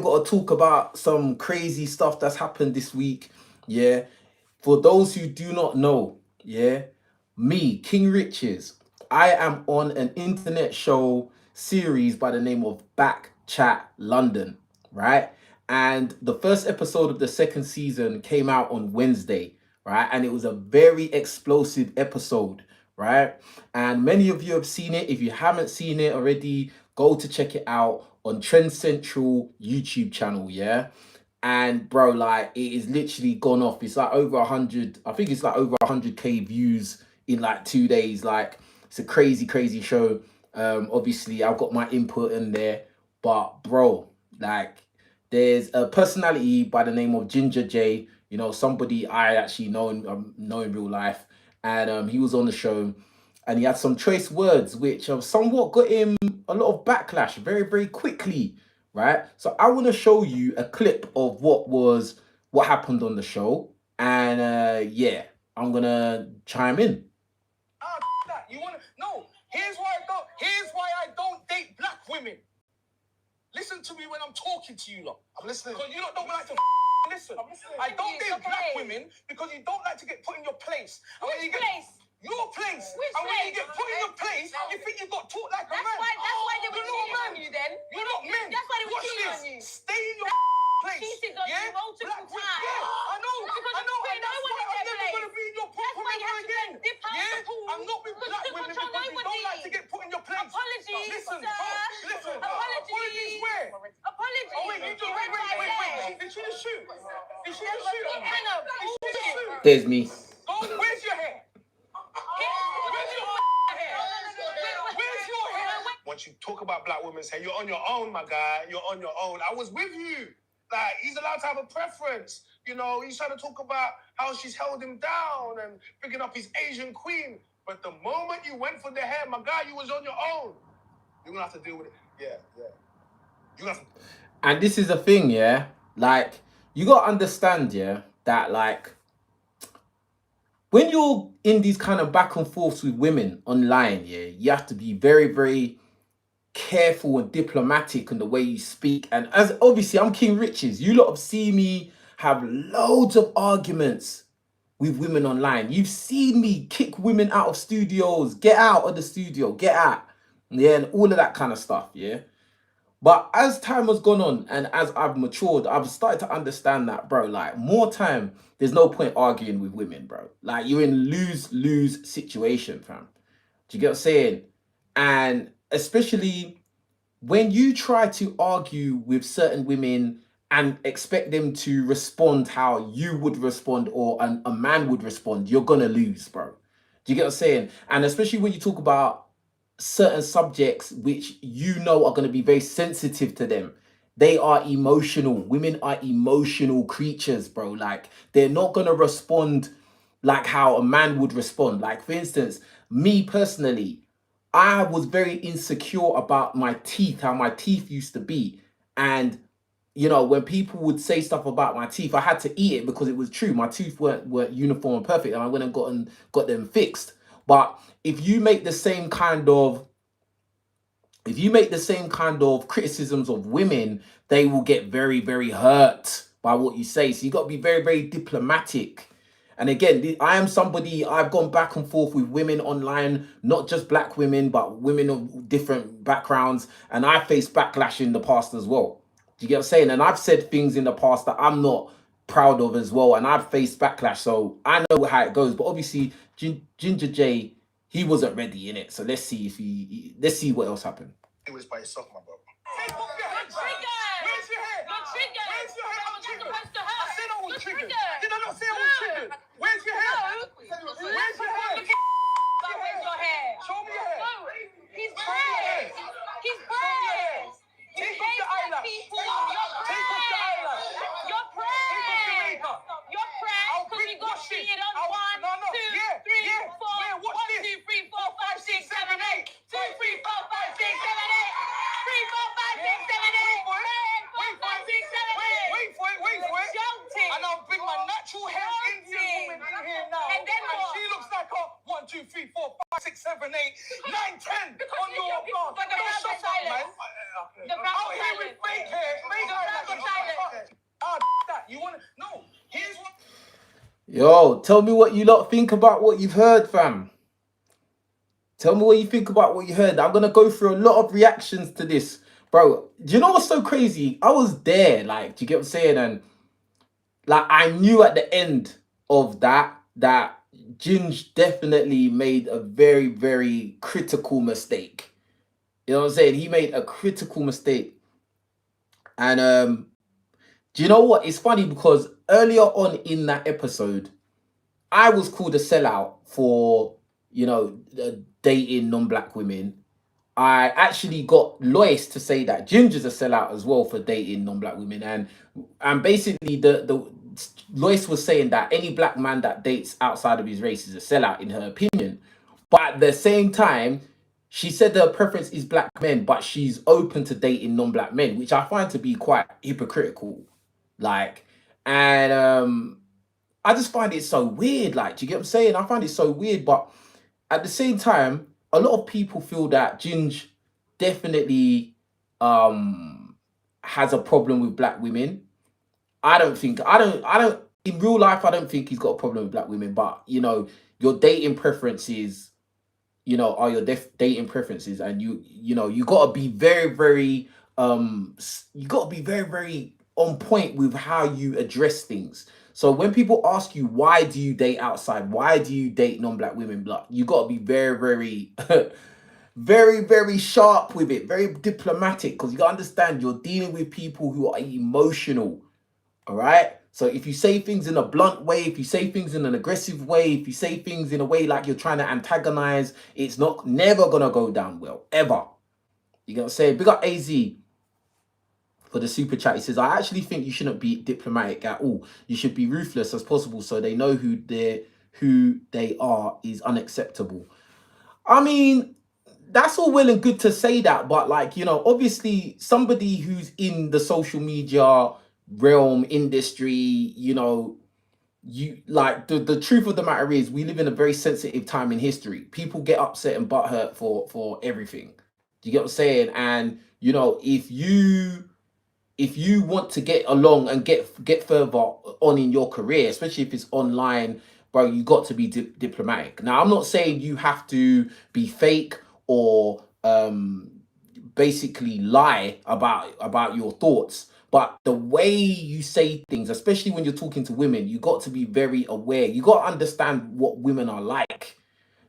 got to talk about some crazy stuff that's happened this week. Yeah. For those who do not know, yeah, me, King Riches, I am on an internet show series by the name of Back Chat London, right? And the first episode of the second season came out on Wednesday, right? And it was a very explosive episode, right? And many of you have seen it. If you haven't seen it already, go to check it out on Trend Central YouTube channel, yeah? And bro, like it is literally gone off. It's like over 100, I think it's like over 100k views in like 2 days. Like it's a crazy show. Obviously I've got my input in there, but bro, like there's a personality by the name of Ginger J, you know, somebody I actually know in real life. And he was on the show and he had some choice words which have somewhat got him a lot of backlash very quickly, right? So I want to show you a clip of what happened on the show, and yeah, I'm gonna chime in. That. You wanna no? Here's why I don't date black women. Listen to me when I'm talking to you lot. I'm listening. Because you lot don't like to listen. I don't date black women because you don't like to get put in your place. Which place? Your place. Which and when place? you get put in your place, you think you got taught like a man. That's why they were You're not cheating man. on you then. You're not men. That's why they were Watch cheating this. on you. Stay in your place. Cheated on you multiple times. Yeah, I know. Because I know. you And no that's one why in I'm their never place. going to be in your That's why you have to again. dip out the pool. I'm not with black women because you don't like to get put in your place. Apologies, Listen, sir. Apologies where? Apologies. Oh, wait, wait. Did she just shoot? Did she just shoot? What kind of There's me. Oh, where's your hair? Once you talk about black women's hair, you're on your own, my guy. You're on your own. I was with you. Like, he's allowed to have a preference. You know, he's trying to talk about how she's held him down and picking up his Asian queen. But the moment you went for the hair, my guy, you was on your own. You're going to have to deal with it. Yeah. You have to... And this is the thing, yeah? Like, you got to understand, yeah, that like, when you're in these kind of back and forths with women online, yeah, you have to be very careful and diplomatic in the way you speak. And as obviously I'm King Riches, you lot have seen me have loads of arguments with women online. You've seen me kick women out of studios, get out of the studio, get out, yeah, and all of that kind of stuff, yeah. But as time has gone on and as I've matured, I've started to understand that, bro, like more time, there's no point arguing with women, bro. Like you're in lose-lose situation, fam. Do you get what I'm saying? And especially when you try to argue with certain women and expect them to respond how you would respond or a man would respond, you're gonna lose, bro. Do you get what I'm saying? And especially when you talk about certain subjects which you know are going to be very sensitive to them. They are emotional. Women are emotional creatures, bro. Like they're not going to respond like how a man would respond. Like for instance, me personally, I was very insecure about my teeth, how my teeth used to be. And you know, when people would say stuff about my teeth, I had to eat it because it was true. My teeth weren't uniform and perfect, and I went and got them fixed. But if you make the same kind of criticisms of women, they will get very hurt by what you say. So you got to be very diplomatic. And again, I am somebody, I've gone back and forth with women online, not just black women, but women of different backgrounds. And I faced backlash in the past as well. Do you get what I'm saying? And I've said things in the past that I'm not proud of as well. And I've faced backlash. So I know how it goes. But obviously, Ginger J, he wasn't ready in it. So let's see what else happened. It was by yourself, my brother. Take off your head, bro. Where's your hair? You're triggered. Where's your hair? I'm triggered. I said I was triggered. triggered. Did I not say I was triggered? Where's your hair? Where's your hair? Where's your hair? Show me your hair. No, he's praying. He's praying. Take off the eyelash. Take off the eyelash. You're praying. You're praying because we got cheated on 1, 2, 3, 4. 1, 2, 3, 4, 5, 6, 7, 8. 2, 3, 4, 5, 6, 7, 8. 3, 4, 5, 6, 7, 8. Wait for it. Shouting. And I'll bring my natural hair Indian woman in here now. And then what? she looks like a 1, 2, 3, 4, 5, 6, 7, 8, 9, 10 on your blog. But the Don't brown shut is up, man. silent. The brown Out is here with silent. fake hair, fake eyelash. Yo, tell me what you lot think about what you've heard, fam. Tell me what you think about what you heard. I'm gonna go through a lot of reactions to this, bro. Do you know what's so crazy? I was there, like, do you get what I'm saying? And like, I knew at the end of that Ginge definitely made a very, very critical mistake. You know what I'm saying? He made a critical mistake. And do you know what? It's funny because earlier on in that episode, I was called a sellout for, dating non-black women. I actually got Lois to say that Ginger's a sellout as well for dating non-black women, and basically the Lois was saying that any black man that dates outside of his race is a sellout in her opinion. But at the same time, she said her preference is black men, but she's open to dating non-black men, which I find to be quite hypocritical. Like, and I just find it so weird. Like, do you get what I'm saying? I find it so weird, but at the same time, a lot of people feel that Ginge definitely has a problem with black women. I don't in real life I don't think he's got a problem with black women, but your dating preferences, are your dating preferences, and you got to be very, very you got to be very, very on point with how you address things. So when people ask you, why do you date outside, why do you date non-black women, black, you got to be very, very very, very sharp with it, very diplomatic, because you got to understand you're dealing with people who are emotional. All right. So if you say things in a blunt way, if you say things in an aggressive way, if you say things in a way like you're trying to antagonize, it's not never gonna go down well, ever. You get what I'm saying? Big up AZ for the super chat. He says, I actually think you shouldn't be diplomatic at all. You should be ruthless as possible so they know who they are is unacceptable. I mean, that's all well and good to say that, but like, obviously somebody who's in the social media realm industry, you like the truth of the matter is we live in a very sensitive time in history. People get upset and butthurt for everything. Do you get what I'm saying? And if you want to get along and get further on in your career, especially if it's online, bro, you got to be diplomatic. Now, I'm not saying you have to be fake or basically lie about your thoughts, but the way you say things, especially when you're talking to women, you got to be very aware. You got to understand what women are like.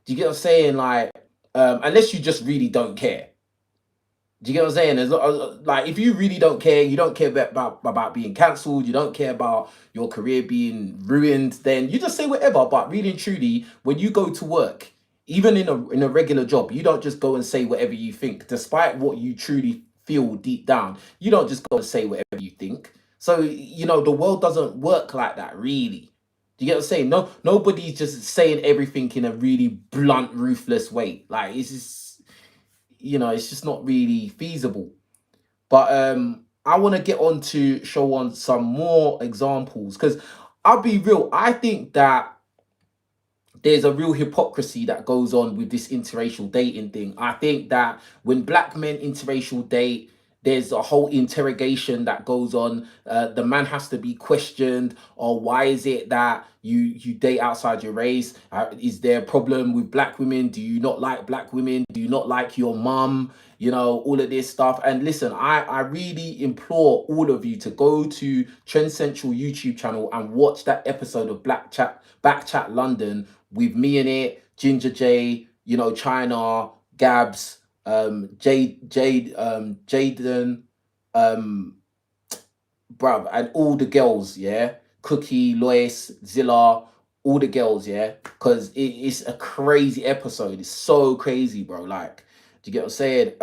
Do you get what I'm saying? Like, unless you just really don't care. Do you get what I'm saying? Like, if you really don't care, you don't care about being cancelled, you don't care about your career being ruined, then you just say whatever. But really and truly, when you go to work, even in a regular job, you don't just go and say whatever you think, despite what you truly feel deep down. You don't just go and say whatever you think. So, the world doesn't work like that, really. Do you get what I'm saying? No, nobody's just saying everything in a really blunt, ruthless way. Like, it's just not really feasible. But I want to get on to show on some more examples, because I'll be real, I think that there's a real hypocrisy that goes on with this interracial dating thing. I think that when black men interracial date, there's a whole interrogation that goes on. The man has to be questioned. Or why is it that you date outside your race? Is there a problem with black women? Do you not like black women? Do you not like your mum? All of this stuff. And listen, I really implore all of you to go to Trend Central YouTube channel and watch that episode of Backchat London with me in it, Ginger J, China, Gabs, Jaden, bruv, and all the girls, yeah, Cookie, Lois, Zilla, all the girls, yeah, because it's a crazy episode. It's so crazy, bro. Like, do you get what I'm saying?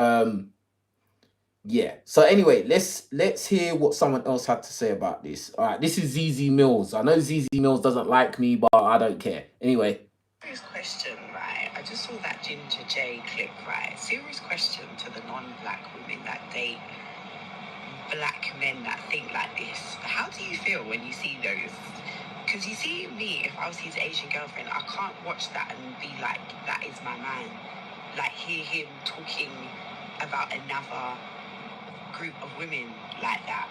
Yeah. So anyway, let's hear what someone else had to say about this. All right, this is ZZ Mills. I know ZZ Mills doesn't like me, but I don't care. Anyway. Serious question, right? I just saw that Ginger J clip, right? Serious question to the non-black women that date black men that think like this. How do you feel when you see those? Because you see me, if I was his Asian girlfriend, I can't watch that and be like, that is my man. Like, hear him talking about another group of women like that.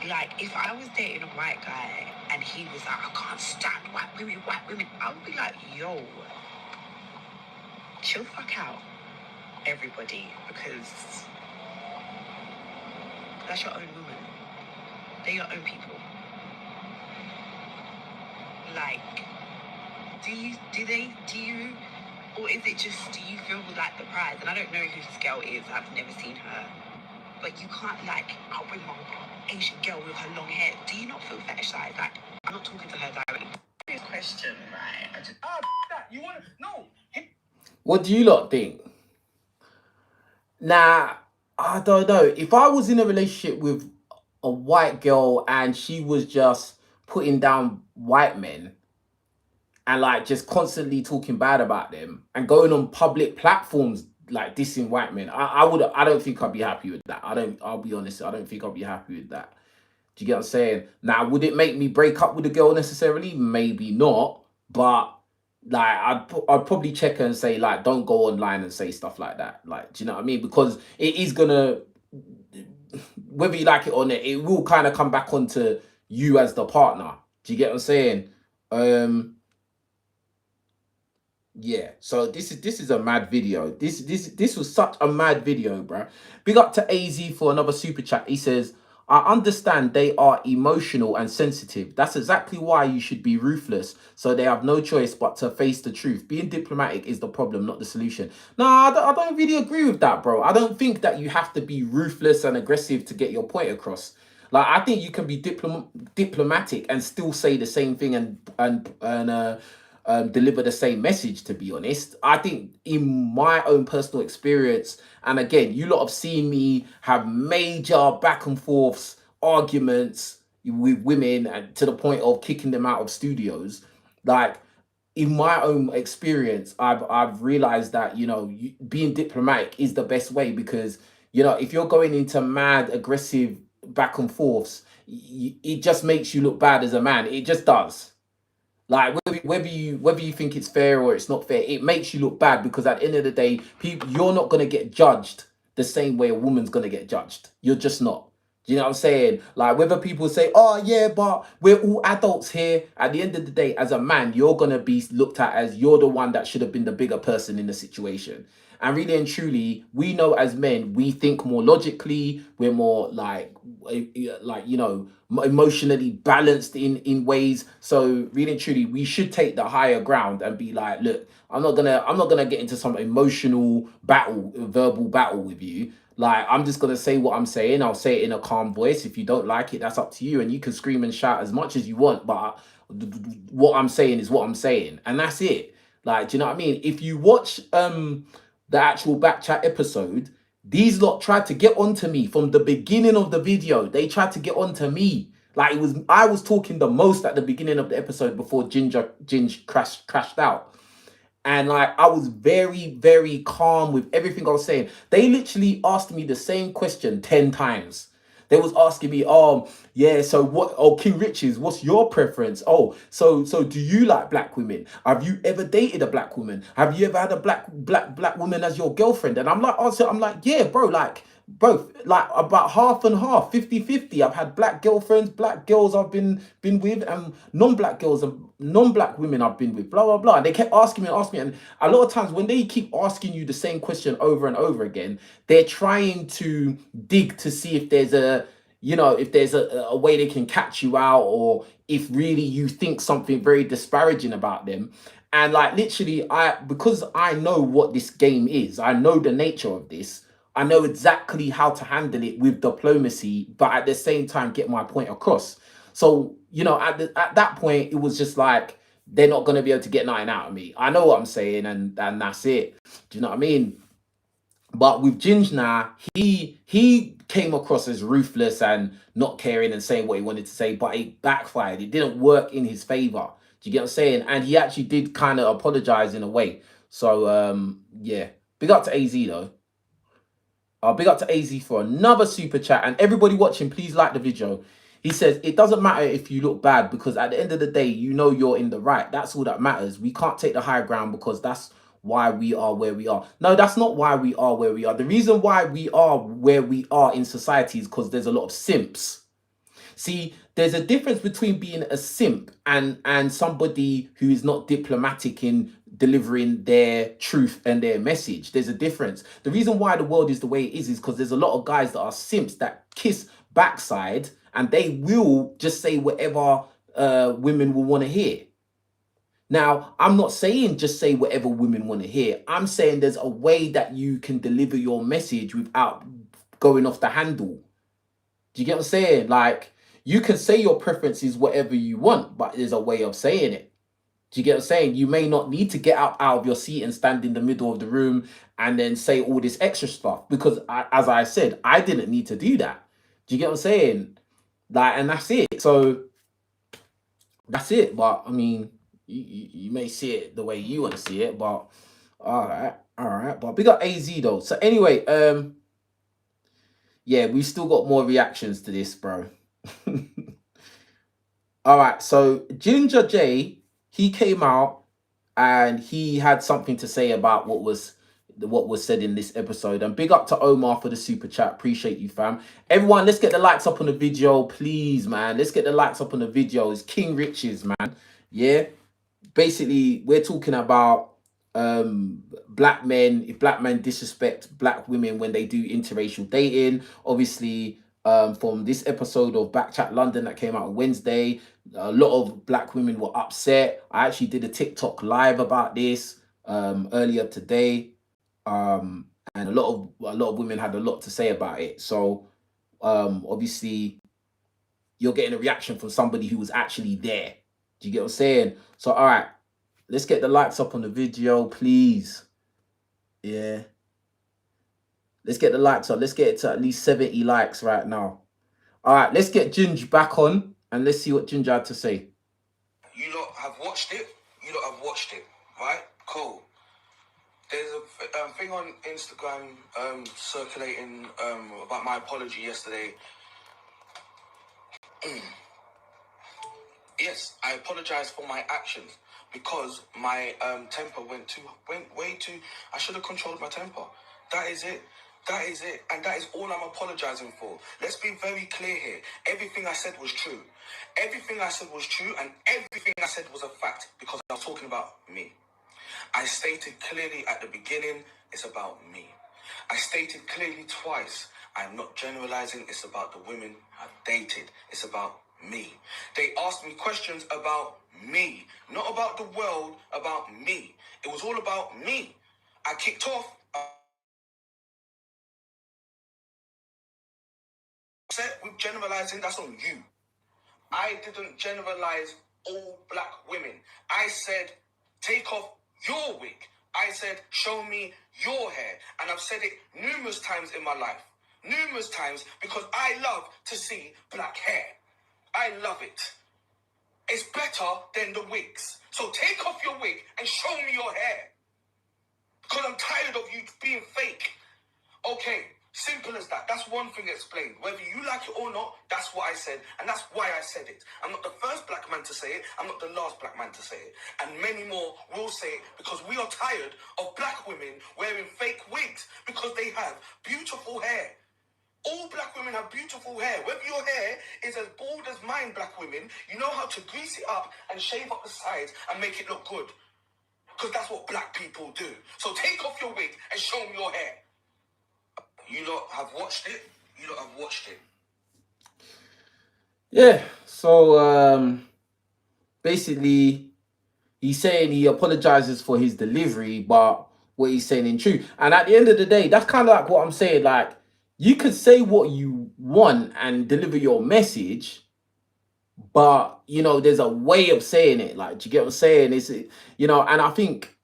Like, if I was dating a white guy and he was like, I can't stand white women, I would be like, yo, chill the fuck out, everybody, because that's your own woman. They're your own people. Like, do you, or is it just, do you feel like the prize? And I don't know who this girl is, I've never seen her. But you can't, like, I'll bring my Asian girl with her long hair. Do you not feel fetishized? Like, I'm not talking to her directly. Serious question, right? I just, that you want to no. What do you lot think? Nah, I don't know. If I was in a relationship with a white girl and she was just putting down white men and like just constantly talking bad about them and going on public platforms like dissing white men, I don't think I'd be happy with that. I'll be honest, I don't think I'd be happy with that. Do you get what I'm saying? Now, would it make me break up with a girl necessarily? Maybe not. But like, I'd probably check her and say, like, don't go online and say stuff like that. Like, do you know what I mean? Because it is gonna, whether you like it or not, it will kind of come back onto you as the partner. Do you get what I'm saying? Yeah, so this is a mad video. This was such a mad video, bruh. Big up to AZ for another super chat. He says, I understand they are emotional and sensitive. That's exactly why you should be ruthless. So they have no choice but to face the truth. Being diplomatic is the problem, not the solution. No, I don't really agree with that, bro. I don't think that you have to be ruthless and aggressive to get your point across. Like, I think you can be diplomatic and still say the same thing and deliver the same message. To be honest, I think in my own personal experience, and again, you lot have seen me have major back and forths, arguments with women, and to the point of kicking them out of studios. Like, in my own experience, I've realized that, you know, being diplomatic is the best way, because, you know, if you're going into mad aggressive back and forths, it just makes you look bad as a man. It just does. Like, whether you think it's fair or it's not fair, it makes you look bad, because at the end of the day, people, you're not gonna get judged the same way a woman's gonna get judged. You're just not. Do you know what I'm saying? Like, whether people say, "Oh yeah, but we're all adults here," at the end of the day, as a man, you're gonna be looked at as you're the one that should have been the bigger person in the situation. And really and truly, we know as men, we think more logically. We're more like, you know, emotionally balanced in ways. So really and truly, we should take the higher ground and be like, look, I'm not gonna get into some emotional battle, verbal battle with you. Like, I'm just gonna say what I'm saying. I'll say it in a calm voice. If you don't like it, that's up to you, and you can scream and shout as much as you want. But what I'm saying is what I'm saying, and that's it. Like, do you know what I mean? If you watch the actual back chat episode, these lot tried to get onto me from the beginning of the video. They tried to get onto me. Like, I was talking the most at the beginning of the episode before Ginger crashed out. And like, I was very, very calm with everything I was saying. They literally asked me the same question 10 times. They was asking me, yeah, so what, oh, King Riches, what's your preference? Oh, so do you like black women? Have you ever dated a black woman? Have you ever had a black woman as your girlfriend? And I'm like, also, I'm like, yeah, bro, like, both, like, about half and half, 50-50. I've had black girlfriends, black girls I've been with, and non-black girls and non-black women I've been with, blah blah blah. And they kept asking me and asking me, and a lot of times when they keep asking you the same question over and over again, they're trying to dig to see if there's a, you know, if there's a way they can catch you out, or if really you think something very disparaging about them. And like, literally, because I know what this game is, I know the nature of this, I know exactly how to handle it with diplomacy, but at the same time get my point across. So, you know, at that point, it was just like, they're not going to be able to get nothing out of me. I know what I'm saying, and that's it. Do you know what I mean? But with Ginge now, he came across as ruthless and not caring and saying what he wanted to say, but it backfired. It didn't work in his favor. Do you get what I'm saying? And he actually did kind of apologize in a way. So yeah, big up to AZ though. Big up to AZ for another super chat. And everybody watching, please like the video. He says, it doesn't matter if you look bad, because at the end of the day, you know you're in the right. That's all that matters. We can't take the high ground, because that's why we are where we are. No, that's not why we are where we are. The reason why we are where we are in society is because there's a lot of simps. See, there's a difference between being a simp and somebody who is not diplomatic in delivering their truth and their message. There's a difference. The reason why the world is the way it is because there's a lot of guys that are simps that kiss backside and they will just say whatever women will want to hear. Now, I'm not saying just say whatever women want to hear. I'm saying there's a way that you can deliver your message without going off the handle. Do you get what I'm saying? Like, you can say your preference is whatever you want, but there's a way of saying it. Do you get what I'm saying? You may not need to get out of your seat and stand in the middle of the room and then say all this extra stuff because, as I said, I didn't need to do that. Do you get what I'm saying? Like, and that's it. So that's it. But I mean, you may see it the way you want to see it, but all right. But we got AZ though. So anyway, yeah, we still got more reactions to this, bro. All right, so Ginger J, he came out and he had something to say about what was said in this episode. And big up to Omar for the super chat. Appreciate you, fam. Everyone, let's get the likes up on the video, please, man. Let's get the likes up on the video. It's King Riches, man. Yeah. Basically, we're talking about black men, if black men disrespect black women when they do interracial dating. Obviously, from this episode of Backchat London that came out on Wednesday, a lot of black women were upset. I actually did a TikTok live about this earlier today, and a lot of women had a lot to say about it. So obviously, you're getting a reaction from somebody who was actually there. Do you get what I'm saying? So all right, let's get the likes up on the video, please. Yeah. Let's get the likes up. Let's get it to at least 70 likes right now. All right, let's get Ginge back on and let's see what Ginger had to say. You lot have watched it. You lot have watched it, right? Cool. There's a thing on Instagram circulating about my apology yesterday. Yes, I apologize for my actions because my temper went way too. I should have controlled my temper. That is it. That is it. And that is all I'm apologizing for. Let's be very clear here. Everything I said was true. Everything I said was true, and everything I said was a fact because I was talking about me. I stated clearly at the beginning, it's about me. I stated clearly twice, I'm not generalizing, it's about the women I've dated. It's about me. They asked me questions about me, not about the world, about me. It was all about me. I kicked off. Said with generalizing, that's on you. I didn't generalize all black women. I said, take off your wig. I said, show me your hair. And I've said it numerous times in my life. Numerous times because I love to see black hair. I love it. It's better than the wigs. So take off your wig and show me your hair. Because I'm tired of you being fake. Okay, simple as that. That's one thing explained. Whether you like it or not, that's what I said. And that's why I said it. I'm not the first black man to say it. I'm not the last black man to say it. And many more will say it because we are tired of black women wearing fake wigs because they have beautiful hair. All black women have beautiful hair. Whether your hair is as bald as mine, black women, you know how to grease it up and shave up the sides and make it look good. Because that's what black people do. So take off your wig and show me your hair. You lot have watched it. You lot have watched it. Yeah. So basically, he's saying he apologizes for his delivery, but what he's saying in truth. And at the end of the day, that's kind of like what I'm saying. Like, you could say what you want and deliver your message, but you know, there's a way of saying it. Like, do you get what I'm saying? Is it, you know, and I think,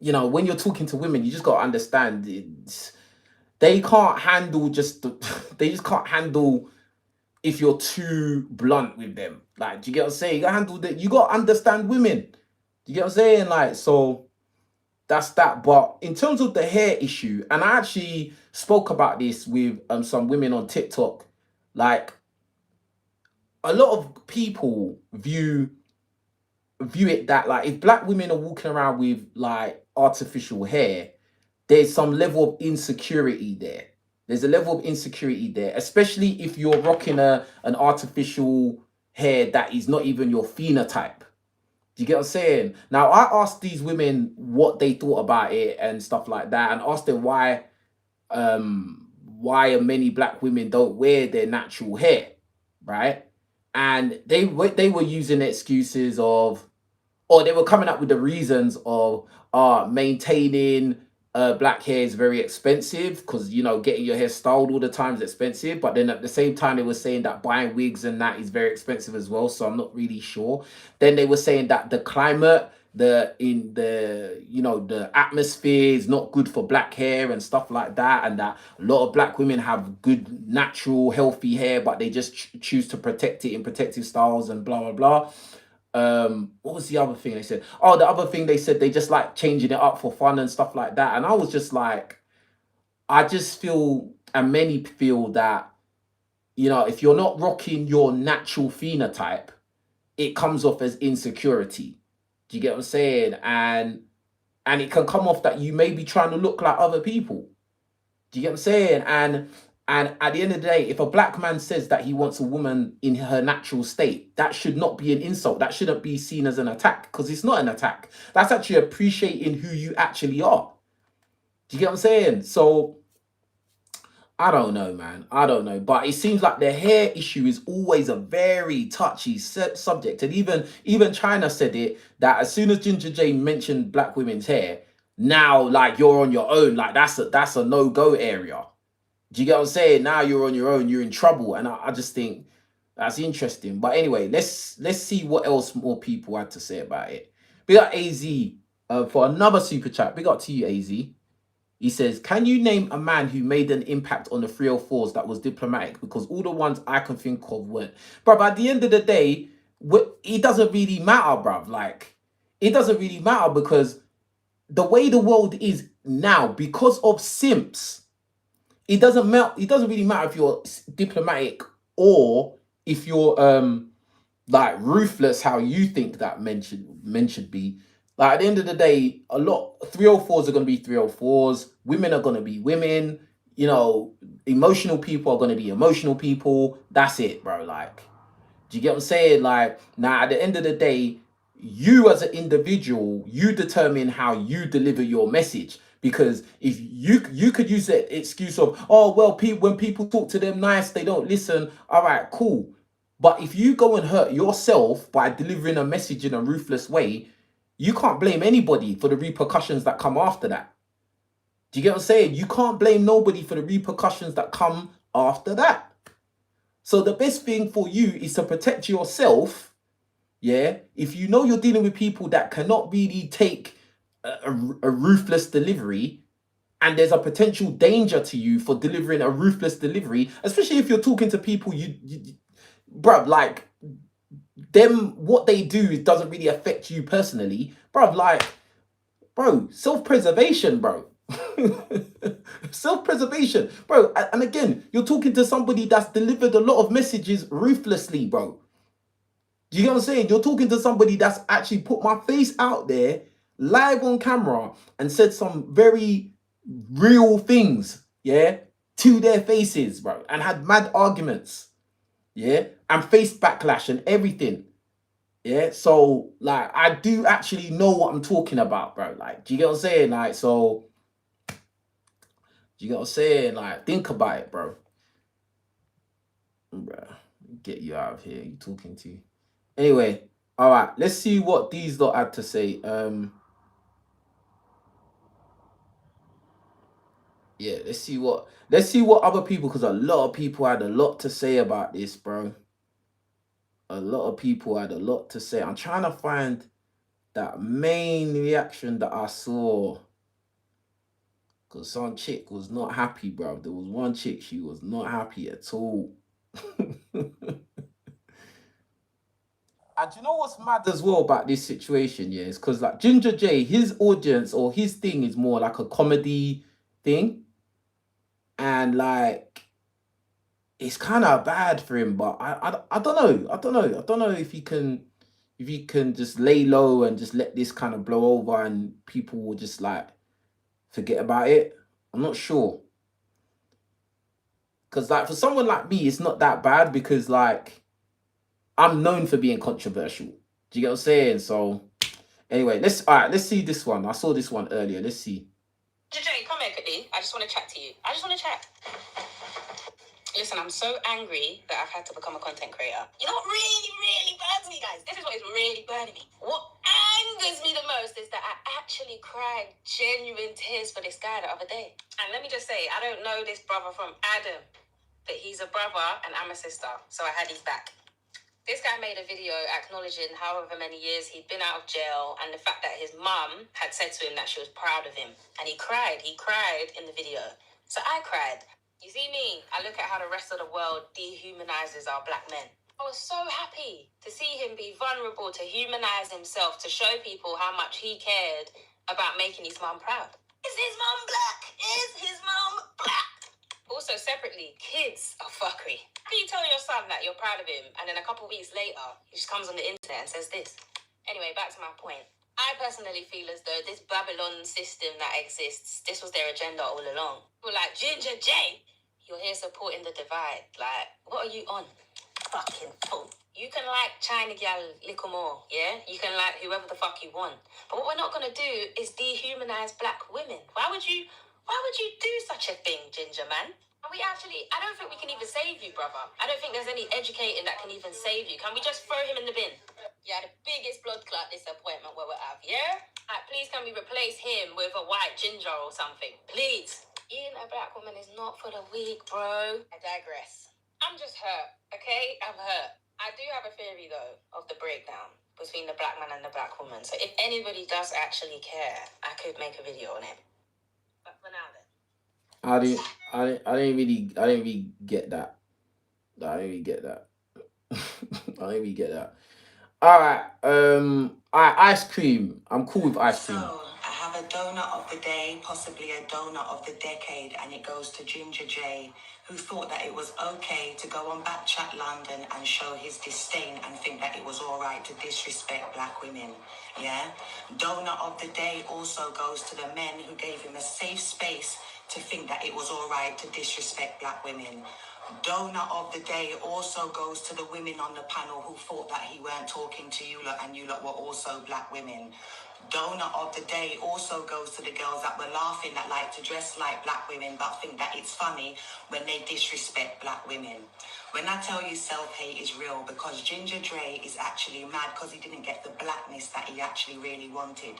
you know, when you're talking to women, you just got to understand they can't handle they just can't handle if you're too blunt with them. Like, do you get what I'm saying? You gotta handle that. You gotta understand women. Do you get what I'm saying? Like, so that's that. But in terms of the hair issue, and I actually spoke about this with some women on TikTok, like a lot of people view it that like if black women are walking around with like artificial hair, there's some level of insecurity there. There's a level of insecurity there, especially if you're rocking an artificial hair that is not even your phenotype. Do you get what I'm saying? Now, I asked these women what they thought about it and stuff like that, and asked them why many black women don't wear their natural hair, right? And they were using excuses of, or they were coming up with the reasons of maintaining black hair is very expensive because getting your hair styled all the time is expensive, but then at the same time they were saying that buying wigs and that is very expensive as well, so I'm not really sure. Then they were saying that the climate, the atmosphere is not good for black hair and stuff like that, and that a lot of black women have good natural healthy hair but they just choose to protect it in protective styles and blah blah blah. What was the other thing they said? Oh, the other thing they said, they just like changing it up for fun and stuff like that. And I was just like, I just feel, and many feel that, if you're not rocking your natural phenotype, it comes off as insecurity. Do you get what I'm saying? And it can come off that you may be trying to look like other people. Do you get what I'm saying? And at the end of the day, if a black man says that he wants a woman in her natural state, that should not be an insult. That shouldn't be seen as an attack, because it's not an attack. That's actually appreciating who you actually are. Do you get what I'm saying? So I don't know, man. I don't know. But it seems like the hair issue is always a very touchy subject. And even China said it, that as soon as Ginger J mentioned black women's hair, now like you're on your own. Like that's a no-go area. Do you get what I'm saying? Now you're on your own, you're in trouble. And I just think that's interesting. But anyway, let's see what else more people had to say about it. We got AZ for another super chat. Big up to you, AZ. He says, can you name a man who made an impact on the 304s that was diplomatic? Because all the ones I can think of weren't. But at the end of the day, it doesn't really matter, bruv. Like, it doesn't really matter because the way the world is now, because of simps, it doesn't really matter if you're diplomatic or if you're like ruthless, how you think that men should be. Like at the end of the day, a lot 304s are going to be 304s. Women are going to be women. Emotional people are going to be emotional people. That's it, bro. Like, do you get what I'm saying? Like, now at the end of the day, you as an individual, you determine how you deliver your message. Because if you could use that excuse of, oh well, when people talk to them nice, they don't listen. All right, cool. But if you go and hurt yourself by delivering a message in a ruthless way, you can't blame anybody for the repercussions that come after that. Do you get what I'm saying? You can't blame nobody for the repercussions that come after that. So the best thing for you is to protect yourself. Yeah. If you know you're dealing with people that cannot really take a ruthless delivery, and there's a potential danger to you for delivering a ruthless delivery, especially if you're talking to people bruv, like, them, what they do doesn't really affect you personally, bruv. Like, bro, self-preservation, bro. Self-preservation, bro. And again, you're talking to somebody that's delivered a lot of messages ruthlessly, bro. Do you get what I'm saying? You're talking to somebody that's actually put my face out there live on camera and said some very real things, yeah, to their faces, bro, and had mad arguments, yeah, and faced backlash and everything. Yeah, so like I do actually know what I'm talking about, bro. Like, do you get what I'm saying? Like, so do you get what I'm saying? Like, think about it, bro. Bro, get you out of here. You talking to? Anyway, all right. Let's see what these lot had to say. Yeah, let's see what other people, because a lot of people had a lot to say about this, bro. A lot of people had a lot to say. I'm trying to find that main reaction that I saw. Because some chick was not happy, bro. There was one chick, she was not happy at all. And you know what's mad as well about this situation, yeah? It's because like Ginger J, his audience or his thing is more like a comedy thing. And like, it's kind of bad for him, but I don't know. I don't know if he can just lay low and just let this kind of blow over and people will just like forget about it. I'm not sure. Because like for someone like me, it's not that bad because like I'm known for being controversial. Do you get what I'm saying? So anyway, let's see this one. I saw this one earlier. Let's see. Jay, come here quickly. I just want to chat to you. I just want to chat. Listen, I'm so angry that I've had to become a content creator. You know what really burns me, guys? This is what is really burning me. What angers me the most is that I actually cried genuine tears for this guy the other day. And let me just say, I don't know this brother from Adam, but he's a brother and I'm a sister, so I had his back. This guy made a video acknowledging however many years he'd been out of jail and the fact that his mum had said to him that she was proud of him. And he cried in the video. So I cried. You see me, I look at how the rest of the world dehumanizes our black men. I was so happy to see him be vulnerable, to humanize himself, to show people how much he cared about making his mum proud. Is his mum black? Is his mum black? Also, separately, kids are fuckery. How do you tell your son that you're proud of him, and then a couple weeks later, he just comes on the internet and says this? Anyway, back to my point. I personally feel as though this Babylon system that exists, this was their agenda all along. People like Ginger J, you're here supporting the divide. Like, what are you on? Fucking fool. You can like China gal little more, yeah? You can like whoever the fuck you want. But what we're not gonna do is dehumanize black women. Why would you do such a thing, Ginger man? I don't think we can even save you, brother. I don't think there's any educating that can even save you. Can we just throw him in the bin? Yeah, the biggest blood clot disappointment we will have, yeah? Like, please can we replace him with a white ginger or something? Please. Being a black woman is not for the weak, bro. I digress. I'm just hurt, okay? I'm hurt. I do have a theory, though, of the breakdown between the black man and the black woman. So if anybody does actually care, I could make a video on it. But for now, then. I didn't really get that. I didn't really get that. I didn't really get that. All right. Ice cream. I'm cool with ice cream. So, I have a donut of the day, possibly a donut of the decade, and it goes to Ginger J, who thought that it was okay to go on Backchat London and show his disdain and think that it was all right to disrespect black women. Yeah? Donut of the day also goes to the men who gave him a safe space to think that it was all right to disrespect black women. Donut of the day also goes to the women on the panel who thought that he weren't talking to you lot and you lot were also black women. Donut of the day also goes to the girls that were laughing that like to dress like black women but think that it's funny when they disrespect black women. When I tell you self-hate is real, because Ginger Dre is actually mad because he didn't get the blackness that he actually really wanted.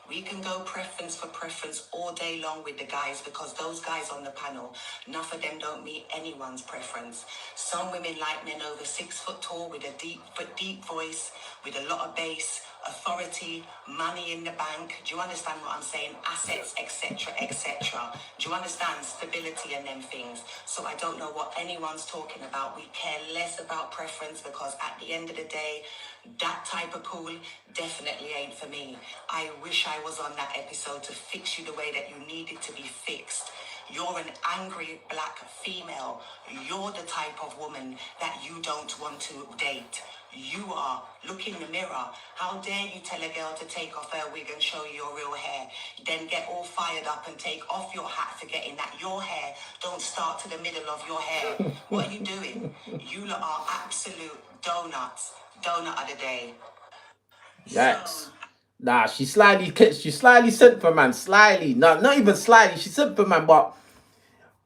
We can go preference for preference all day long with the guys, because those guys on the panel, enough of them don't meet anyone's preference. Some women like men over 6 foot tall with a deep voice, with a lot of bass, authority, money in the bank. Do you understand what I'm saying? Assets, etc., etc. Do you understand? Stability and them things. So I don't know what anyone's talking about. We care less about preference, because at the end of the day, that type of pool definitely ain't for me. I wish I was on that episode to fix you the way that you needed to be fixed. You're an angry black female. You're the type of woman that you don't want to date. You are. Look in the mirror. How dare you tell a girl to take off her wig and show you your real hair, then get all fired up and take off your hat, forgetting that your hair don't start to the middle of your hair. What are you doing? You lot are absolute donuts. Donut of the day. Yikes. Nah, she slightly sent for man. Slightly. No, not even slightly. She sent for man, but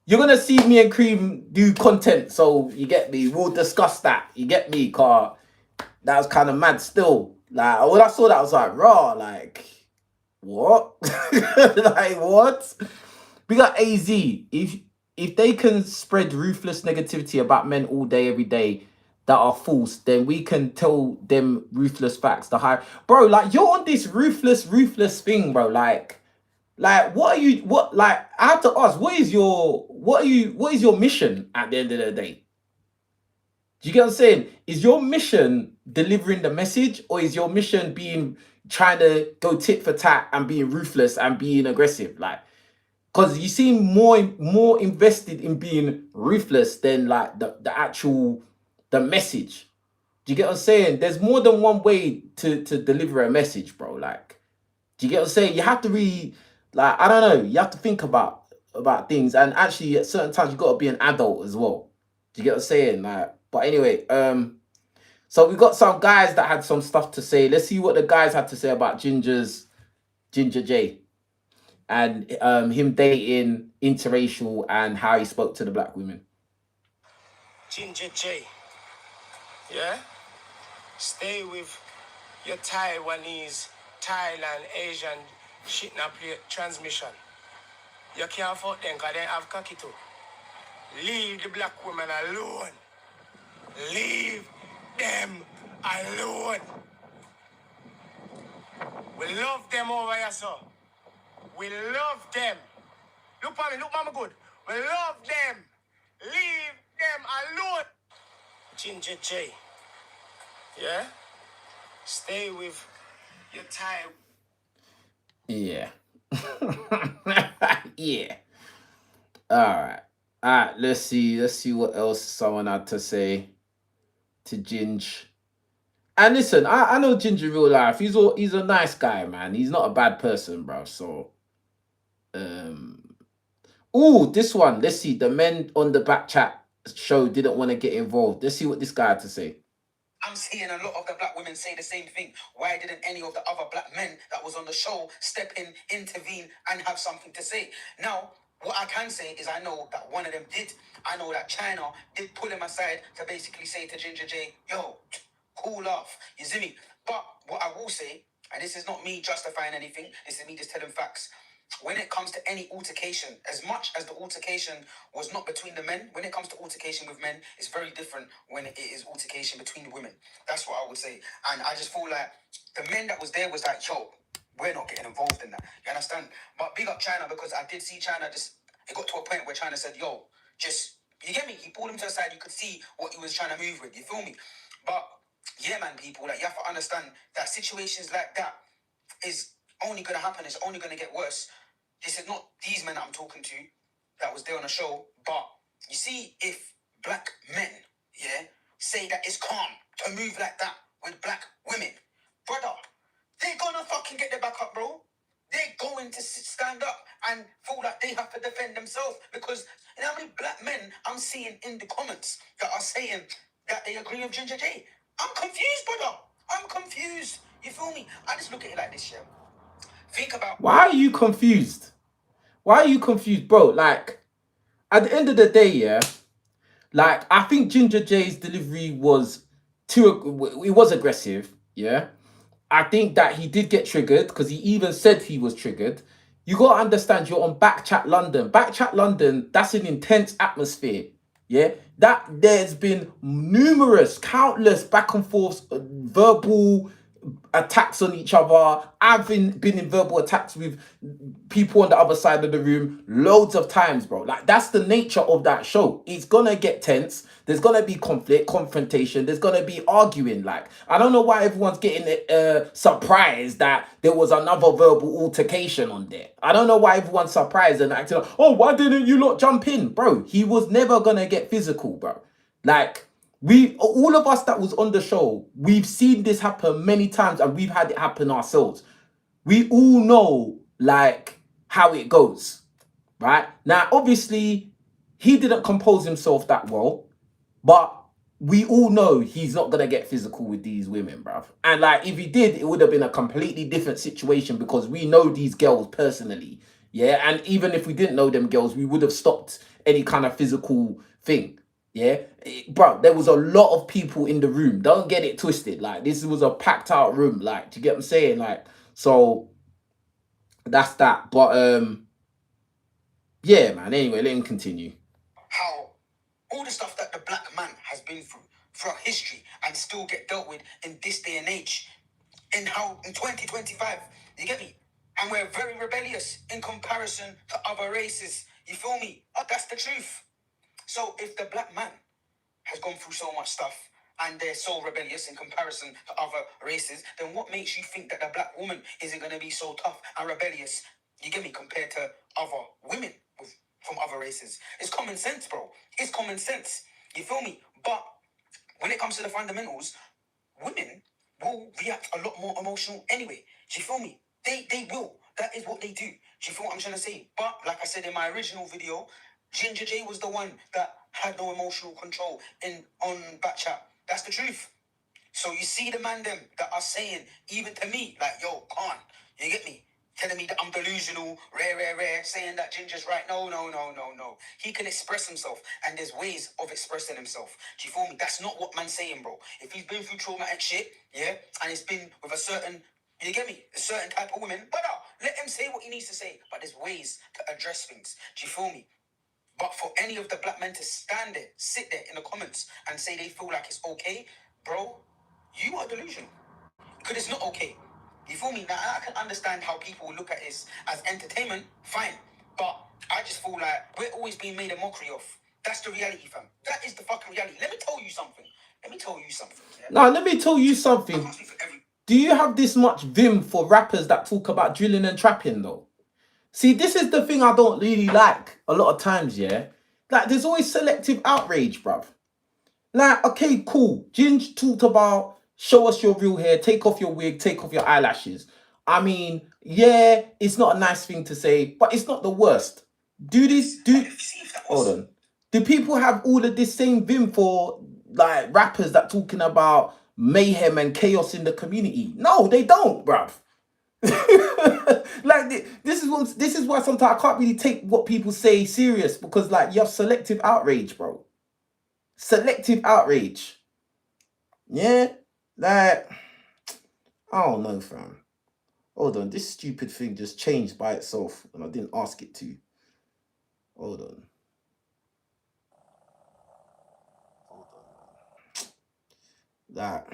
you're gonna see me and Cream do content, so you get me. We'll discuss that. You get me, car. That was kind of mad still. Like when I saw that, I was like, raw, like what? Like what? We got AZ. If they can spread ruthless negativity about men all day, every day that are false, then we can tell them ruthless facts. Bro, like you're on this ruthless thing, bro. Like what are you? What like I have to ask? What is your mission at the end of the day? Do you get what I'm saying? Is your mission delivering the message, or is your mission trying to go tit for tat and being ruthless and being aggressive? Like, because you seem more invested in being ruthless than like the message. Do you get what I'm saying? There's more than one way to deliver a message, bro. Like, do you get what I'm saying? You have to really, like, I don't know. You have to think about about things, and actually at certain times you got to be an adult as well. Do you get what I'm saying? Like, but anyway, so we got some guys that had some stuff to say. Let's see what the guys had to say about Ginger J, and him dating interracial and how he spoke to the black women. Ginger J, yeah? Stay with your Taiwanese, Thailand, Asian shit na play transmission. You can't fuck them because they have cocky too. Leave the black women alone. Leave them alone. We love them over here, sir. We love them. Look at me, look mama good. We love them. Leave them alone. Ginger J, yeah? Stay with your Thai. Yeah. Yeah. All right. Let's see what else someone had to say to Ginge. And listen, I know Ginger in real life. He's a nice guy, man. He's not a bad person, bro. So, oh, this one. Let's see. The men on the back chat show didn't want to get involved. Let's see what this guy had to say. I'm seeing a lot of the black women say the same thing. Why didn't any of the other black men that was on the show step in, intervene, and have something to say? Now, what I can say is I know that one of them did. I know that China did pull him aside to basically say to Ginger J, yo, cool off. You see me? But what I will say, and this is not me justifying anything, this is me just telling facts. When it comes to any altercation, as much as the altercation was not between the men, when it comes to altercation with men, it's very different when it is altercation between women. That's what I would say. And I just feel like the men that was there was like, yo, we're not getting involved in that. You understand? But big up China, because I did see China just, it got to a point where China said, yo, just, you get me? He pulled him to the side, you could see what he was trying to move with, you feel me? But yeah, man, people, like, you have to understand that situations like that is only going to happen, it's only going to get worse. This is not these men that I'm talking to that was there on the show, but you see, if black men, yeah, say that it's calm to move like that with black women, brother, they're gonna fucking get their back up, bro. They're going to stand up and feel like they have to defend themselves, because you know how many black men I'm seeing in the comments that are saying that they agree with Ginger J? I'm confused, brother. I'm confused. You feel me? I just look at it like this, yeah. Think about... Why are you confused? Why are you confused, bro? Like, at the end of the day, yeah, like, I think Ginger J's delivery was it was aggressive, yeah. I think that he did get triggered, because he even said he was triggered. You got to understand, you're on Backchat London. Backchat London, that's an intense atmosphere, yeah. That there's been countless back and forth, verbal attacks on each other. I've been in verbal attacks with people on the other side of the room loads of times, bro. Like, that's the nature of that show. It's gonna get tense. There's gonna be conflict, confrontation. There's gonna be arguing. Like, I don't know why everyone's getting surprised that there was another verbal altercation on there. I don't know why everyone's surprised and acting like, oh, why didn't you lot jump in, bro? He was never gonna get physical, bro. Like, all of us that was on the show, we've seen this happen many times, and we've had it happen ourselves. We all know, like, how it goes, right? Now, obviously, he didn't compose himself that well, but we all know he's not gonna get physical with these women, bruv. And like, if he did, it would have been a completely different situation, because we know these girls personally, yeah. And even if we didn't know them girls, we would have stopped any kind of physical thing. Yeah, bro, there was a lot of people in the room. Don't get it twisted. Like, this was a packed out room. Like, do you get what I'm saying? Like, so that's that. But yeah, man. Anyway, let him continue. How all the stuff that the black man has been through throughout history and still get dealt with in this day and age. In how in 2025, you get me? And we're very rebellious in comparison to other races. You feel me? Oh, that's the truth. So if the black man has gone through so much stuff and they're so rebellious in comparison to other races, then what makes you think that the black woman isn't going to be so tough and rebellious, you get me, compared to other women from other races? It's common sense, bro. It's common sense. You feel me? But when it comes to the fundamentals, women will react a lot more emotional anyway. Do you feel me? They will. That is what they do. Do you feel what I'm trying to say? But like I said in my original video, Ginger J was the one that had no emotional control on Backchat. That's the truth. So you see the man them that are saying, even to me, like, yo, Khan, you get me? Telling me that I'm delusional, rare, saying that Ginger's right. No. He can express himself, and there's ways of expressing himself. Do you feel me? That's not what man's saying, bro. If he's been through traumatic shit, yeah, and it's been with a certain, you get me? A certain type of woman, but let him say what he needs to say. But there's ways to address things. Do you feel me? But for any of the black men to stand there, sit there in the comments and say they feel like it's okay, bro, you are delusional. Because it's not okay. You feel me? Now, I can understand how people look at this as entertainment, fine. But I just feel like we're always being made a mockery of. That's the reality, fam. That is the fucking reality. Let me tell you something. Yeah? Now, let me tell you something. Do you have this much vim for rappers that talk about drilling and trapping, though? See, this is the thing I don't really like a lot of times, yeah? Like, there's always selective outrage, bruv. Like, okay, cool. Ginge talked about show us your real hair, take off your wig, take off your eyelashes. I mean, yeah, it's not a nice thing to say, but it's not the worst. Hold on. Do people have all of this same vim for, like, rappers that talking about mayhem and chaos in the community? No, they don't, bruv. Like, this is why sometimes I can't really take what people say serious, because, like, you have selective outrage, bro. Selective outrage. Yeah, like, I don't know, fam. Hold on, this stupid thing just changed by itself and I didn't ask it to. Hold on. That,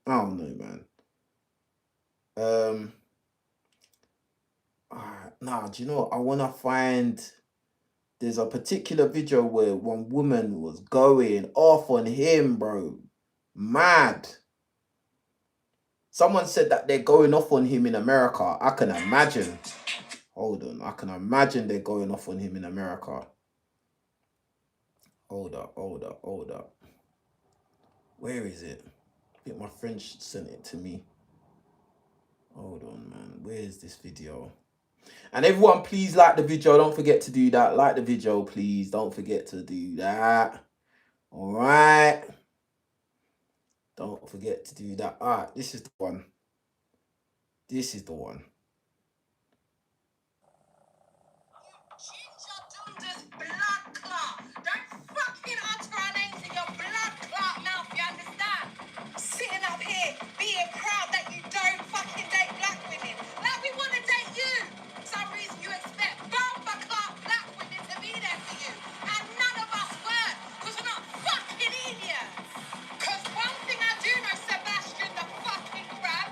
I don't know, man. Nah, do you know what? I want to find, there's a particular video where one woman was going off on him, bro. Mad. Someone said that they're going off on him in America. I can imagine. Hold on. I can imagine they're going off on him in America. Hold up. Where is it? I think my friend sent it to me. Hold on, man. Where is this video? And everyone, please like the video. Don't forget to do that. Like the video, please. Don't forget to do that. All right. Don't forget to do that. All right. This is the one. This is the one. Blood clot. Don't fucking utter our names in your blood clot mouth, you understand? Sitting up here being proud that you don't fucking date black women. Like we want to date you. For some reason you expect bumper clot black women to be there for you. And none of us were, because we're not fucking idiots. Because one thing I do know, Sebastian the fucking crab,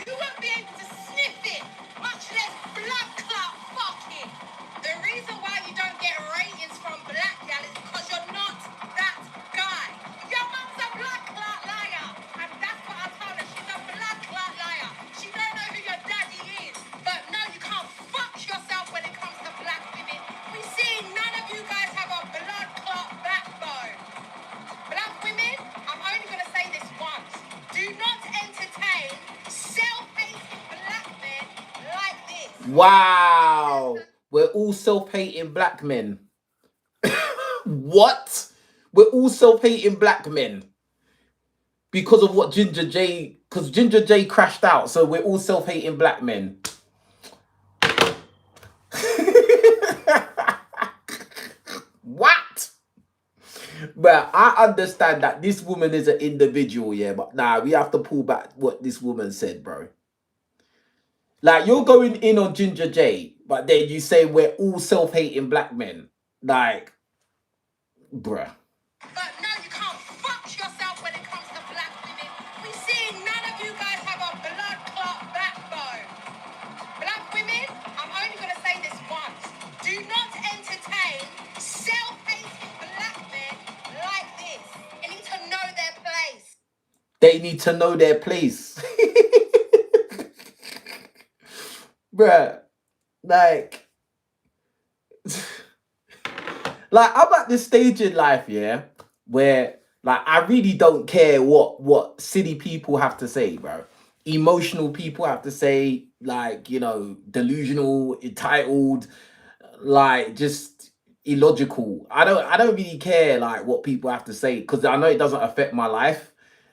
you won't be able to sniff it, much less blood clot fucking. The reason why you don't get ratings from black gal is because you're not that guy. Your mum's a blood clot liar. And that's what I told her. She's a blood clot liar. She don't know who your daddy is. But no, you can't fuck yourself when it comes to black women. We see none of you guys have a blood clot backbone. Black women, I'm only going to say this once. Do not entertain self-hating black men like this. Wow. We're all self-hating black men. What? We're all self-hating black men. Because of what Ginger J... Because Ginger J crashed out. So we're all self-hating black men. What? But I understand that this woman is an individual, yeah. But nah, we have to pull back what this woman said, bro. Like, you're going in on Ginger J, but then you say we're all self-hating black men. Like, bruh. But no, you can't fuck yourself when it comes to black women. We see none of you guys have a blood clot backbone. Black women, I'm only going to say this once. Do not entertain self-hating black men like this. They need to know their place. They need to know their place. Bruh. Like, I'm at this stage in life, yeah, where, like, I really don't care what silly people have to say, bro. emotional people have to say, like, you know, delusional, entitled, like just illogical. I don't really care like what people have to say, because I know it doesn't affect my life.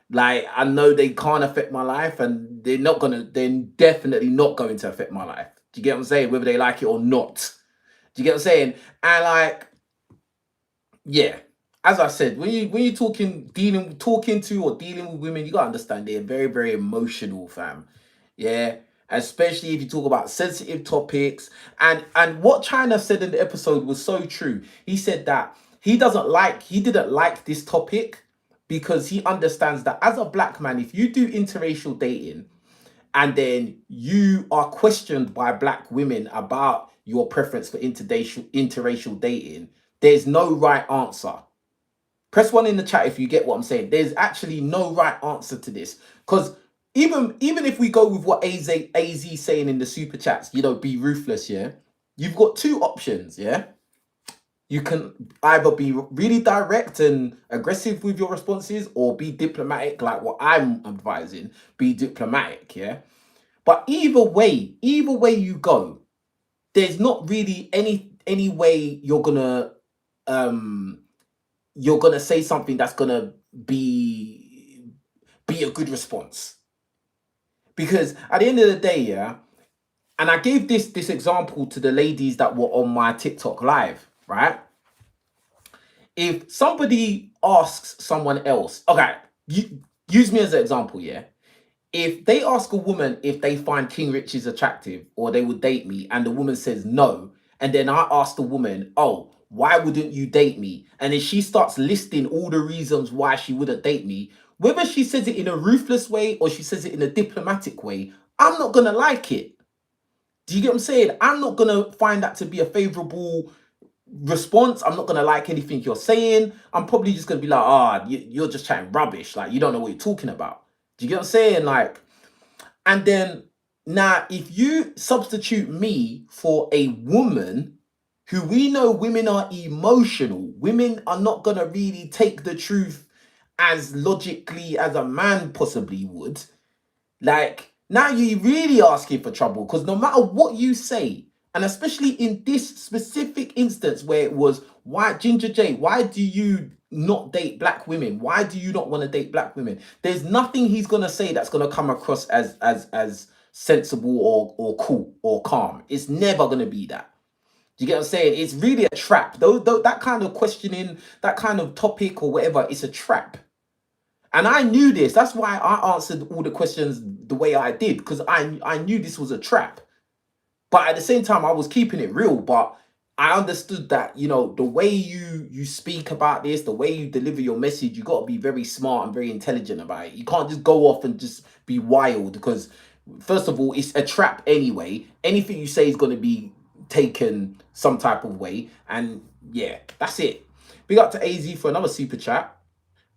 Like, I know they can't affect my life, and they're definitely not going to affect my life. Do you get what I'm saying? Whether they like it or not. Do you get what I'm saying? And like, yeah, as I said, when you talking to or dealing with women, you gotta understand they're very, very emotional, fam. Yeah. Especially if you talk about sensitive topics. And what China said in the episode was so true. He said that he didn't like this topic because he understands that as a black man, if you do interracial dating and then you are questioned by black women about your preference for interracial dating, there's no right answer. Press one in the chat if you get what I'm saying. There's actually no right answer to this, because even if we go with what AZ saying in the super chats, you know, be ruthless. Yeah, you've got two options. Yeah, you can either be really direct and aggressive with your responses, or be diplomatic, like what I'm advising. Be diplomatic. Yeah, but either way you go, there's not really any way you're gonna say something that's gonna be a good response. Because at the end of the day, yeah, and I gave this example to the ladies that were on my TikTok live, right? If somebody asks someone else, okay, use me as an example, yeah. If they ask a woman if they find King Richards attractive or they would date me, and the woman says no, and then I ask the woman, oh, why wouldn't you date me? And then she starts listing all the reasons why she wouldn't date me, whether she says it in a ruthless way or she says it in a diplomatic way, I'm not gonna like it. Do you get what I'm saying? I'm not gonna find that to be a favorable response. I'm not gonna like anything you're saying. I'm probably just gonna be like, you're just chatting rubbish. Like, you don't know what you're talking about. Do you get what I'm saying? Like, and then now, if you substitute me for a woman who we know women are emotional, women are not going to really take the truth as logically as a man possibly would. Like, now you're really asking for trouble, because no matter what you say, and especially in this specific instance where it was, why, Ginger J, why do you not date black women? Why do you not want to date black women? There's nothing he's gonna say that's gonna come across as sensible or cool or calm. It's never gonna be that. Do you get what I'm saying? It's really a trap. Though that kind of questioning, that kind of topic or whatever, it's a trap. And I knew this. That's why I answered all the questions the way I did, because I knew this was a trap. But at the same time, I was keeping it real. But I understood that, you know, the way you speak about this, the way you deliver your message, you got to be very smart and very intelligent about it. You can't just go off and just be wild, because first of all, it's a trap anyway. Anything you say is going to be taken some type of way. And yeah, that's it. Big up to AZ for another super chat.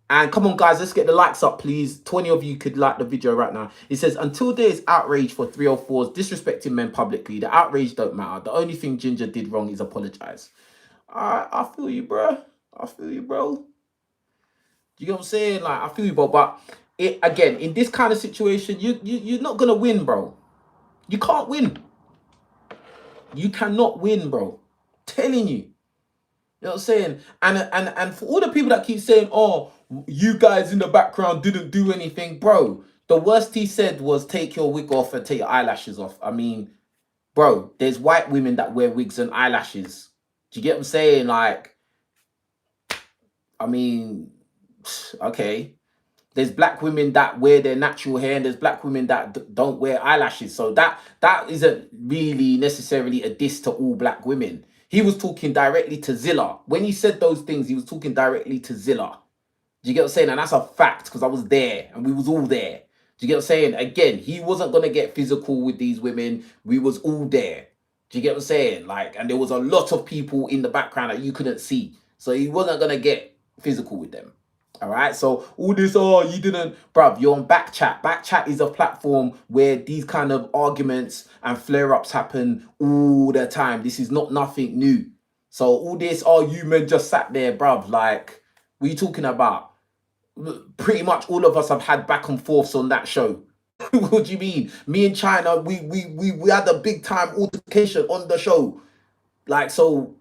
And come on, guys, let's get the likes up, please. 20 of you could like the video right now. It says, until there is outrage for 304s disrespecting men publicly, the outrage don't matter. The only thing Ginger did wrong is apologize. I feel you, bro. I feel you, bro. Do you get what I'm saying? Like, I feel you, bro. But it, again, in this kind of situation, you're not going to win, bro. You can't win. You cannot win, bro. Telling you. You know what I'm saying? And for all the people that keep saying, oh, you guys in the background didn't do anything, bro. The worst he said was take your wig off and take your eyelashes off. I mean, bro, there's white women that wear wigs and eyelashes. Do you get what I'm saying? Like, I mean, okay. There's black women that wear their natural hair, and there's black women that don't wear eyelashes. So that isn't really necessarily a diss to all black women. He was talking directly to Zilla. When he said those things, he was talking directly to Zilla. Do you get what I'm saying? And that's a fact, because I was there and we was all there. Do you get what I'm saying? Again, he wasn't going to get physical with these women. We was all there. Do you get what I'm saying? Like, and there was a lot of people in the background that you couldn't see. So he wasn't going to get physical with them. All right. So all this, oh, you didn't, bruv, you're on Backchat. Backchat is a platform where these kind of arguments and flare-ups happen all the time. This is not nothing new. So all this, oh, you men just sat there, bruv. Like, what are you talking about? Pretty much all of us have had back and forths on that show. What do you mean? Me and China, we had a big time altercation on the show. Like, so,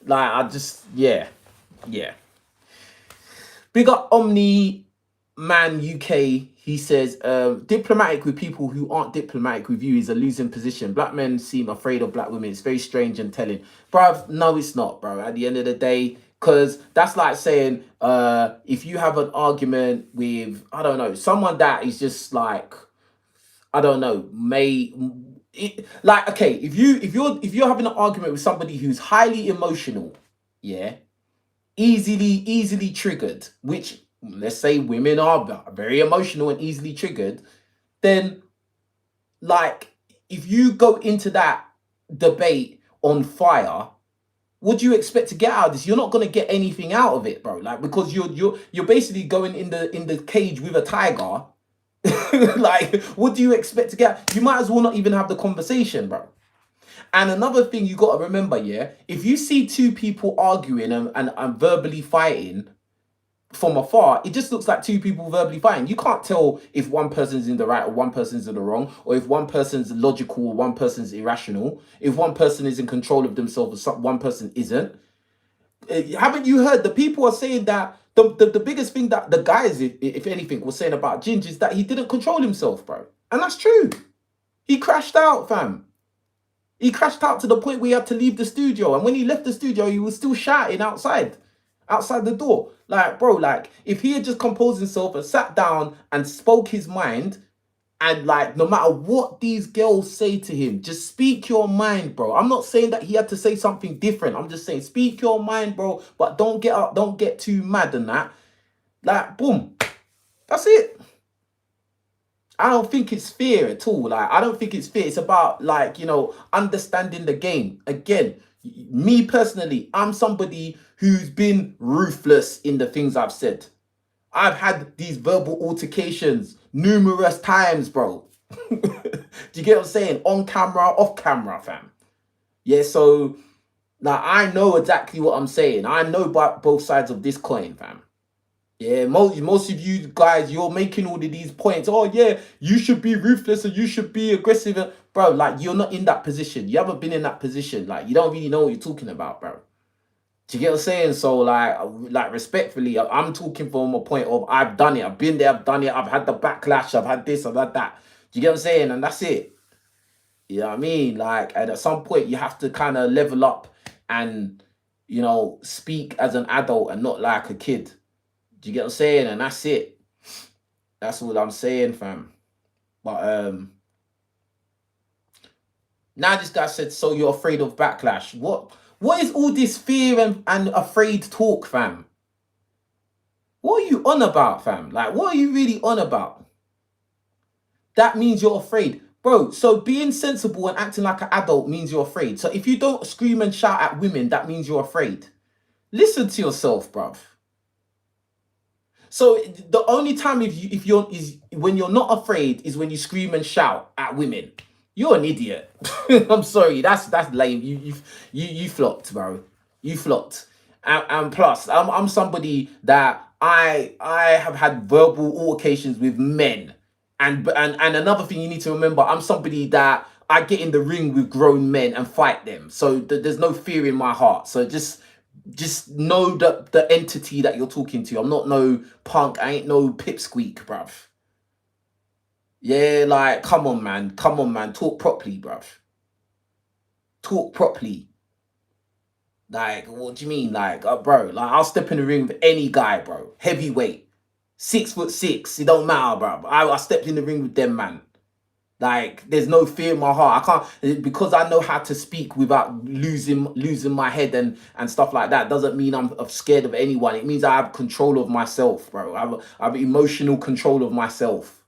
like, I just, yeah, yeah. Big up Omni Man UK. He says, diplomatic with people who aren't diplomatic with you is a losing position. Black men seem afraid of black women. It's very strange and telling. Bruv, no, it's not, bro. At the end of the day, because that's like saying, if you have an argument with, I don't know, someone that is just like, I don't know, like, okay, if you're having an argument with somebody who's highly emotional, yeah, easily triggered, which let's say women are very emotional and easily triggered, then like if you go into that debate on fire, what do you expect to get out of this? You're not gonna get anything out of it, bro. Like, because you're basically going in the cage with a tiger. Like, what do you expect to get? You might as well not even have the conversation, bro. And another thing you got to remember, yeah, if you see two people arguing and verbally fighting from afar, it just looks like two people verbally fighting. You can't tell if one person's in the right or one person's in the wrong, or if one person's logical or one person's irrational, if one person is in control of themselves or one person isn't. Haven't you heard the people are saying that the biggest thing that the guys, if anything, was saying about Ginge is that he didn't control himself, bro. And that's true. He crashed out, fam. He crashed out to the point where he had to leave the studio. And when he left the studio, he was still shouting outside the door. Like, bro, like, if he had just composed himself and sat down and spoke his mind, and like, no matter what these girls say to him, just speak your mind, bro. I'm not saying that he had to say something different. I'm just saying, speak your mind, bro. But don't get up, don't get too mad and that. Like, boom. That's it. I don't think it's fear at all. Like, I don't think it's fear. It's about, like, you know, understanding the game. Again, me personally, I'm somebody who's been ruthless in the things I've said. I've had these verbal altercations numerous times, bro. Do you get what I'm saying? On camera, off camera, fam. Yeah, so now I know exactly what I'm saying. I know about both sides of this coin, fam. Yeah, most of you guys, you're making all of these points. Oh yeah, you should be ruthless and you should be aggressive, bro. Like, you're not in that position. You haven't been in that position. Like, you don't really know what you're talking about, bro. Do you get what I'm saying? So like respectfully, I'm talking from a point of I've done it. I've been there. I've done it. I've had the backlash. I've had this. I've had that. Do you get what I'm saying? And that's it. You know what I mean? Like, and at some point, you have to kind of level up and, you know, speak as an adult and not like a kid. Do you get what I'm saying? And that's it. That's what I'm saying, fam. But now this guy said, so you're afraid of backlash. What is all this fear and afraid talk, fam? What are you on about, fam? Like, what are you really on about? That means you're afraid. Bro, so being sensible and acting like an adult means you're afraid. So if you don't scream and shout at women, that means you're afraid. Listen to yourself, bruv. So the only time is when you're not afraid is when you scream and shout at women. You're an idiot. I'm sorry, that's lame. You flopped, bro. You flopped. And plus, I'm somebody that I have had verbal altercations with men. And another thing you need to remember, I'm somebody that I get in the ring with grown men and fight them. So there's no fear in my heart. So just know the entity that you're talking to. I'm not no punk. I ain't no pipsqueak, bruv. Yeah, like, come on, man. Come on, man. Talk properly, bruv. Talk properly. Like, what do you mean? Like, bro, like, I'll step in the ring with any guy, bro. Heavyweight. 6'6". It don't matter, bro. I stepped in the ring with them, man. Like, there's no fear in my heart. I can't, because I know how to speak without losing my head and stuff like that. Doesn't mean I'm scared of anyone. It means I have control of myself, bro. I have emotional control of myself,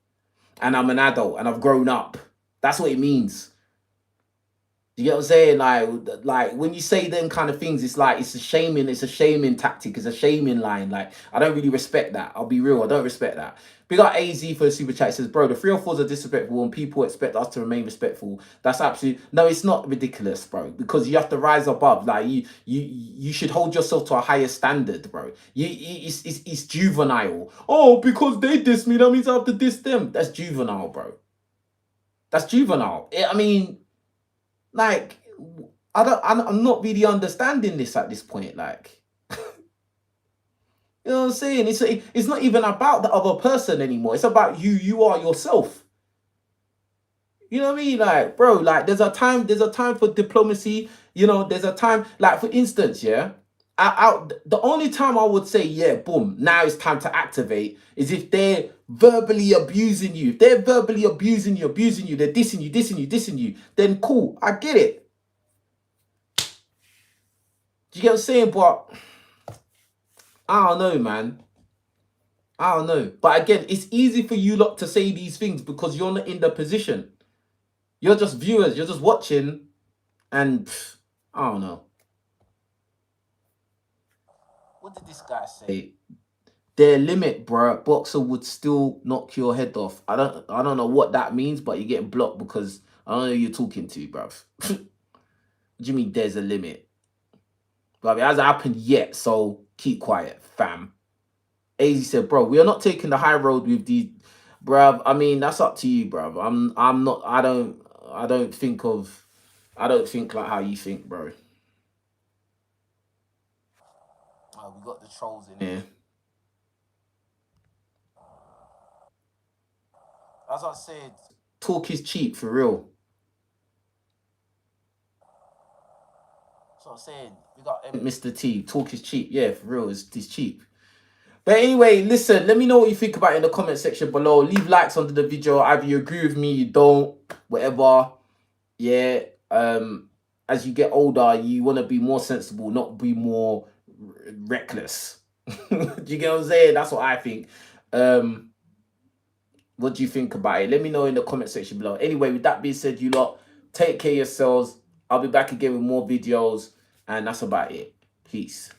and I'm an adult and I've grown up. That's what it means. You get what I'm saying? Like when you say them kind of things, it's like it's a shaming tactic, it's a shaming line. Like I don't really respect that. I'll be real, I don't respect that. Big up AZ for the super chat. It says, bro, the 304s are disrespectful and people expect us to remain respectful. That's absolutely no, it's not ridiculous, bro. Because you have to rise above. Like you should hold yourself to a higher standard, bro. It's juvenile. Oh, because they diss me, that means I have to diss them. That's juvenile, bro. That's juvenile. I mean, like, I'm not really understanding this at this point. Like, you know what I'm saying? It's not even about the other person anymore. It's about you. You are yourself. You know what I mean? Like, bro, like there's a time for diplomacy. You know, there's a time, like for instance, yeah. The only time I would say, yeah, boom, now it's time to activate is if they're verbally abusing you. If they're verbally abusing you, they're dissing you, then cool, I get it. Do you get what I'm saying? But I don't know, man. I don't know. But again, it's easy for you lot to say these things because you're not in the position. You're just viewers. You're just watching. And I don't know. What did this guy say? Their limit, bro. Boxer would still knock your head off. I don't know what that means, but you're getting blocked because I don't know who you're talking to, bruv. What do you mean there's a limit? But it hasn't happened yet, so keep quiet, fam. AZ said, bro, we are not taking the high road with these, bruv. I mean, that's up to you, bruv. I'm not. I don't think like how you think, bro. Oh, we got the trolls in here. As I said, talk is cheap for real. That's what I'm saying. We got Mr. T. Talk is cheap. Yeah, for real, it's cheap. But anyway, listen, let me know what you think about it in the comment section below. Leave likes under the video. Either you agree with me, you don't, whatever. Yeah. As you get older, you want to be more sensible, not be more reckless. Do you get what I'm saying? That's what I think. What do you think about it? Let me know in the comment section below. Anyway, with that being said, you lot, take care of yourselves. I'll be back again with more videos. And that's about it. Peace.